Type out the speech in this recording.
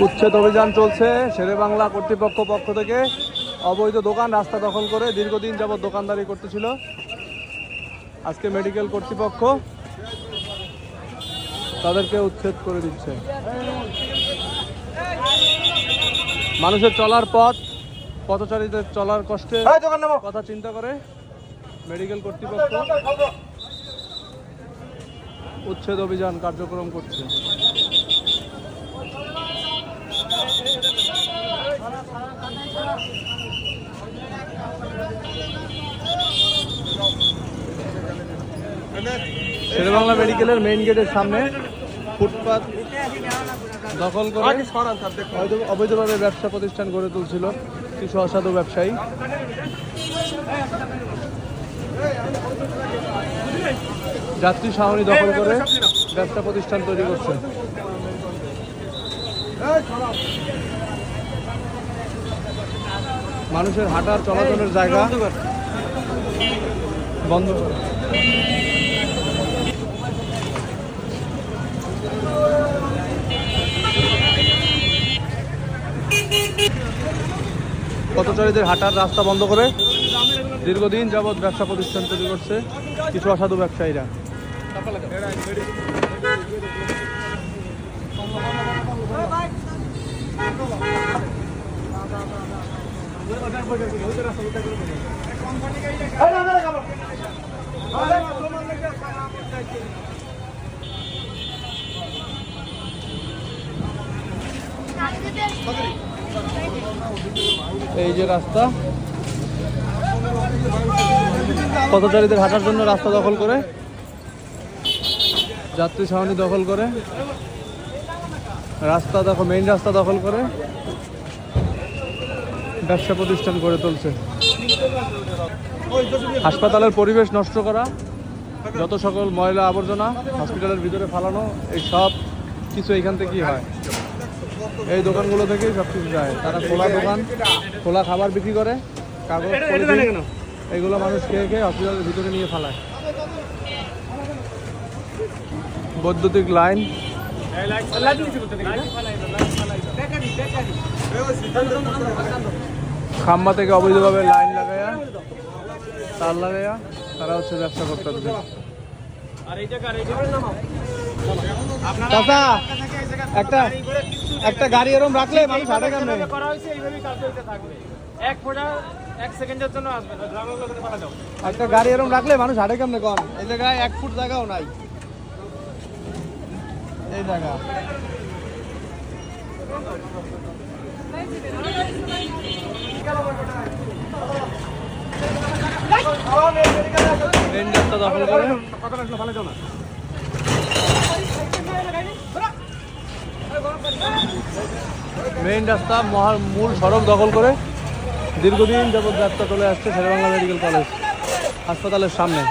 উচ্ছেদ অভিযান চলছে শেরেবাংলা কর্তৃপক্ষ পক্ষ থেকে। অবৈধ দোকান রাস্তা দখল করে দীর্ঘদিন যাবৎ দোকানদারি করতেছিল। আজকে মেডিকেল কর্তৃপক্ষ তাদেরকে উচ্ছেদ করে দিচ্ছে। মানুষের চলার পথ, পথচারীদের চলার কষ্টে কথা চিন্তা করে মেডিকেল কর্তৃপক্ষ উচ্ছেদ অভিযান কার্যক্রম করছে। শেরেবাংলা মেডিকেলের মেইন গেটের সামনে ফুটপাত দখল করে অবৈধভাবে ব্যবসা প্রতিষ্ঠান গড়ে তুলছিল কিছু অসাধু ব্যবসায়ী। যাত্রী ছাউনি দখল করে ব্যবসা প্রতিষ্ঠান তৈরি করছে। মানুষের হাঁটার চলাচলের জায়গা বন্ধ করে। পথচারীদের হাঁটার রাস্তা বন্ধ করে দীর্ঘদিন যাবৎ ব্যবসা প্রতিষ্ঠান তৈরি করছে কিছু অসাধু ব্যবসায়ীরা। এই যে রাস্তা, পথচারীদের হাঁটার জন্য রাস্তা দখল করে, যাত্রী ছাউনি দখল করে, রাস্তা দখল, মেইন রাস্তা দখল করে ব্যবসা প্রতিষ্ঠান গড়ে তুলছে। হাসপাতালের পরিবেশ নষ্ট করা, যত সকল ময়লা আবর্জনা হসপিটালের ভিতরে ফালানো, এই সব কিছু এইখান থেকেই হয়। এই দোকানগুলো থেকেই সব কিছু যায়। তারা খোলা দোকান, খোলা খাবার বিক্রি করে, কাগজ এগুলো মানুষ খেয়ে খেয়ে হসপিটালের ভিতরে নিয়ে ফালায়। বৈদ্যুতিক লাইন, খাম্বা থেকে অবৈধভাবে লাইন লাগাইয়া, তার লাগাইয়া তারা হচ্ছে ব্যবসা করতে হবে। চাচা, একটা গাড়ি এরকম রাখলে মানুষ হাঁটে কেমনে? একটা গাড়ি এরকম রাখলে মানুষ হাঁটে কেমনে? কন এই জায়গায় 1 ফুট জায়গাও নাই। এই জায়গা মেইন রাস্তা দখল করে, মেইন রাস্তা মূল সড়ক দখল করে দীর্ঘদিন যাবৎ যাত্রা চলে আসছে শেরেবাংলা মেডিকেল কলেজ হাসপাতালের সামনে।